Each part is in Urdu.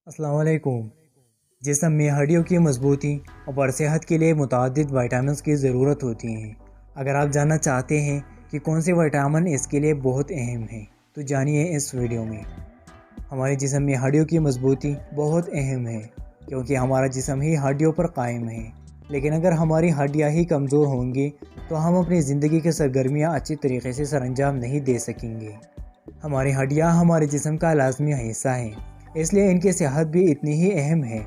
السلام علیکم۔ جسم میں ہڈیوں کی مضبوطی اور صحت کے لیے متعدد وٹامنز کی ضرورت ہوتی ہے۔ اگر آپ جاننا چاہتے ہیں کہ کون سے وٹامن اس کے لیے بہت اہم ہیں تو جانیے اس ویڈیو میں۔ ہمارے جسم میں ہڈیوں کی مضبوطی بہت اہم ہے کیونکہ ہمارا جسم ہی ہڈیوں پر قائم ہے، لیکن اگر ہماری ہڈیاں ہی کمزور ہوں گی تو ہم اپنی زندگی کی سرگرمیاں اچھی طریقے سے سر انجام نہیں دے سکیں گے۔ ہماری ہڈیاں ہمارے جسم کا لازمی حصہ ہیں، اس لیے ان کی صحت بھی اتنی ہی اہم ہے۔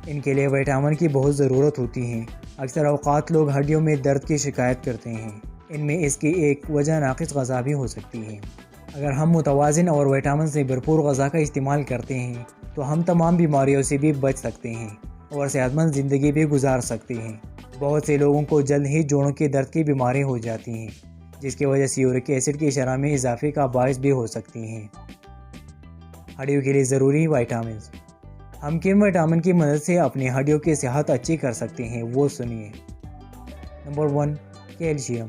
ان کے لیے وٹامن کی بہت ضرورت ہوتی ہے۔ اکثر اوقات لوگ ہڈیوں میں درد کی شکایت کرتے ہیں۔ ان میں اس کی ایک وجہ ناقص غذا بھی ہو سکتی ہے۔ اگر ہم متوازن اور وٹامن سے بھرپور غذا کا استعمال کرتے ہیں تو ہم تمام بیماریوں سے بھی بچ سکتے ہیں اور صحت مند زندگی بھی گزار سکتے ہیں۔ بہت سے لوگوں کو جلد ہی جوڑوں کے درد کی بیماری ہو جاتی ہیں، جس کی وجہ سے یورک ایسڈ کی شرح میں اضافے کا باعث بھی ہو سکتی ہیں۔ ہڈیوں کے لیے ضروری وٹامنز۔ ہم کن وٹامن کی مدد سے اپنی ہڈیوں کی صحت اچھی کر سکتے ہیں وہ سنیے۔ Number 1، calcium.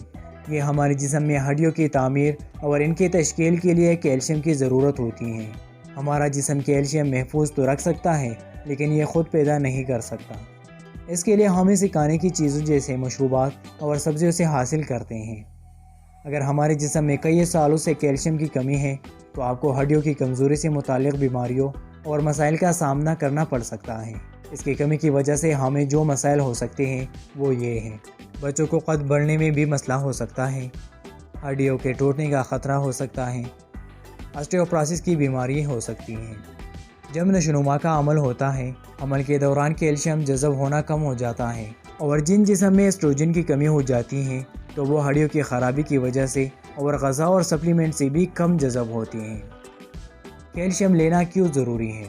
یہ ہمارے جسم میں ہڈیوں کی تعمیر اور ان کی تشکیل کے لیے کیلشیم کی ضرورت ہوتی ہے۔ ہمارا جسم کیلشیم محفوظ تو رکھ سکتا ہے، لیکن یہ خود پیدا نہیں کر سکتا۔ اس کے لیے ہم اسے کھانے کی چیزوں جیسے مشروبات اور سبزیوں سے حاصل کرتے ہیں۔ اگر ہمارے جسم میں کئی سالوں سے کیلشیم کی کمی ہے تو آپ کو ہڈیوں کی کمزوری سے متعلق بیماریوں اور مسائل کا سامنا کرنا پڑ سکتا ہے۔ اس کی کمی کی وجہ سے ہمیں جو مسائل ہو سکتے ہیں وہ یہ ہیں۔ بچوں کو قد بڑھنے میں بھی مسئلہ ہو سکتا ہے، ہڈیوں کے ٹوٹنے کا خطرہ ہو سکتا ہے، آسٹیوپروسس کی بیماری ہو سکتی ہے۔ جب نشوونما کا عمل ہوتا ہے، عمل کے دوران کیلشیم جذب ہونا کم ہو جاتا ہے، اور جن جسم میں ایسٹروجن کی کمی ہو جاتی ہے تو وہ ہڈیوں کی خرابی کی وجہ سے اور غذا اور سپلیمنٹ سے بھی کم جذب ہوتی ہیں۔ کیلشیم لینا کیوں ضروری ہے؟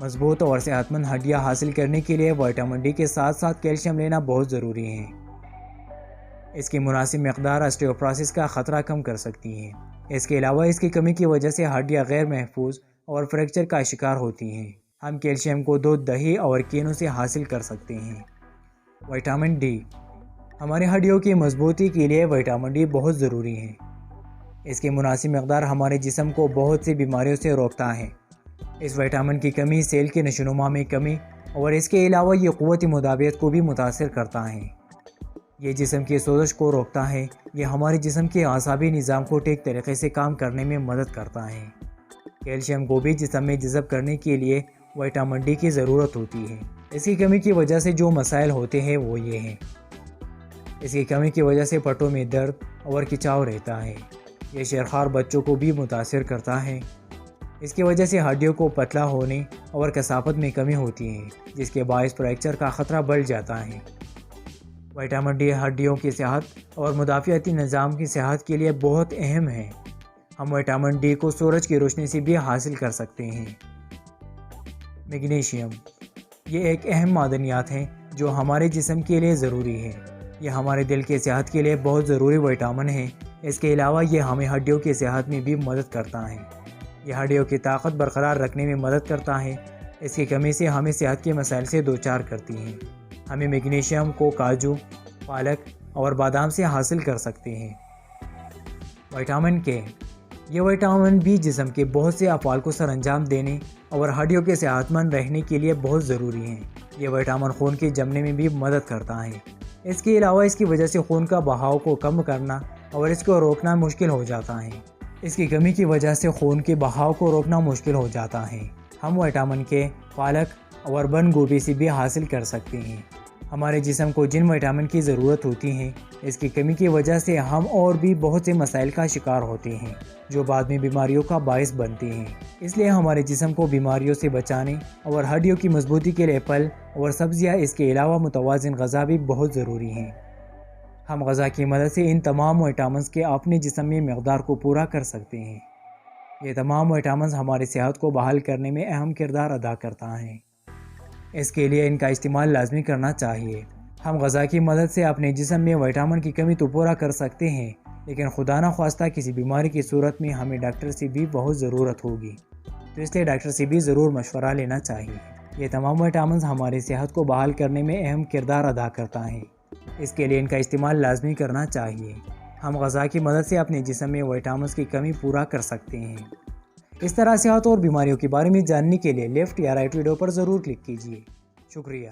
مضبوط اور صحت مند ہڈیاں حاصل کرنے کے لیے وٹامن ڈی کے ساتھ ساتھ کیلشیم لینا بہت ضروری ہے۔ اس کی مناسب مقدار آسٹیوپروسس کا خطرہ کم کر سکتی ہے۔ اس کے علاوہ اس کی کمی کی وجہ سے ہڈیاں غیر محفوظ اور فریکچر کا شکار ہوتی ہیں۔ ہم کیلشیم کو دودھ، دہی اور کینوں سے حاصل کر سکتے ہیں۔ Vitamin D. ہماری ہڈیوں کی مضبوطی کے لیے وٹامن ڈی بہت ضروری ہے۔ اس کی مناسب مقدار ہمارے جسم کو بہت سی بیماریوں سے روکتا ہے۔ اس وٹامن کی کمی سیل کے نشوونما میں کمی اور اس کے علاوہ یہ قوت مدافعت کو بھی متاثر کرتا ہے۔ یہ جسم کی سوزش کو روکتا ہے۔ یہ ہمارے جسم کے اعصابی نظام کو ٹھیک طریقے سے کام کرنے میں مدد کرتا ہے۔ کیلشیم کو بھی جسم میں جذب کرنے کے لیے وٹامن ڈی کی ضرورت ہوتی ہے۔ اس کی کمی کی وجہ سے جو مسائل ہوتے ہیں وہ یہ ہیں۔ اس کی کمی کی وجہ سے پٹوں میں درد اور کھچاؤ رہتا ہے۔ یہ شیرخوار بچوں کو بھی متاثر کرتا ہے۔ اس کی وجہ سے ہڈیوں کو پتلا ہونے اور کثافت میں کمی ہوتی ہے، جس کے باعث فریکچر کا خطرہ بڑھ جاتا ہے۔ وٹامن ڈی ہڈیوں کی صحت اور مدافعتی نظام کی صحت کے لیے بہت اہم ہے۔ ہم وٹامن ڈی کو سورج کی روشنی سے بھی حاصل کر سکتے ہیں۔ میگنیشیم۔ یہ ایک اہم معدنیات ہے جو ہمارے جسم کے لیے ضروری ہے۔ یہ ہمارے دل کی صحت کے لیے بہت ضروری وٹامن ہے۔ اس کے علاوہ یہ ہمیں ہڈیوں کی صحت میں بھی مدد کرتا ہے۔ یہ ہڈیوں کی طاقت برقرار رکھنے میں مدد کرتا ہے۔ اس کی کمی سے ہمیں صحت کے مسائل سے دوچار کرتی ہے۔ ہمیں میگنیشیم کو کاجو، پالک اور بادام سے حاصل کر سکتے ہیں۔ وٹامن کے۔ یہ وٹامن بھی جسم کے بہت سے افعال کو سر انجام دینے اور ہڈیوں کے صحت مند رہنے کے لیے بہت ضروری ہیں۔ یہ وٹامن خون کے جمنے میں بھی مدد کرتا ہے۔ اس کے علاوہ اس کی وجہ سے خون کا بہاؤ کو کم کرنا اور اس کو روکنا مشکل ہو جاتا ہے۔ اس کی کمی کی وجہ سے خون کے بہاؤ کو روکنا مشکل ہو جاتا ہے۔ ہم وٹامن کے پالک اور بند گوبھی سے بھی حاصل کر سکتے ہیں۔ ہمارے جسم کو جن وٹامن کی ضرورت ہوتی ہے، اس کی کمی کی وجہ سے ہم اور بھی بہت سے مسائل کا شکار ہوتے ہیں جو بعد میں بیماریوں کا باعث بنتے ہیں۔ اس لیے ہمارے جسم کو بیماریوں سے بچانے اور ہڈیوں کی مضبوطی کے لیے پھل اور سبزیاں، اس کے علاوہ متوازن غذا بھی بہت ضروری ہیں۔ ہم غذا کی مدد سے ان تمام وٹامنز کے اپنے جسم میں مقدار کو پورا کر سکتے ہیں۔ یہ تمام وٹامنز ہماری صحت کو بحال کرنے میں اہم کردار ادا کرتا ہے۔ اس کے لیے ان کا استعمال لازمی کرنا چاہیے۔ ہم غذا کی مدد سے اپنے جسم میں وٹامن کی کمی تو پورا کر سکتے ہیں، لیکن خدا نخواستہ کسی بیماری کی صورت میں ہمیں ڈاکٹر سے بھی بہت ضرورت ہوگی، تو اس لیے ڈاکٹر سے بھی ضرور مشورہ لینا چاہیے۔ یہ تمام وٹامنز ہماری صحت کو بحال کرنے میں اہم کردار ادا کرتا ہے۔ اس کے لیے ان کا استعمال لازمی کرنا چاہیے۔ ہم غذا کی مدد سے اپنے جسم میں وٹامنز کی کمی پورا کر سکتے ہیں۔ اس طرح صحت اور بیماریوں کے بارے میں جاننے کے لیے لیفٹ یا رائٹ ویڈیو پر ضرور کلک کیجیے۔ شکریہ۔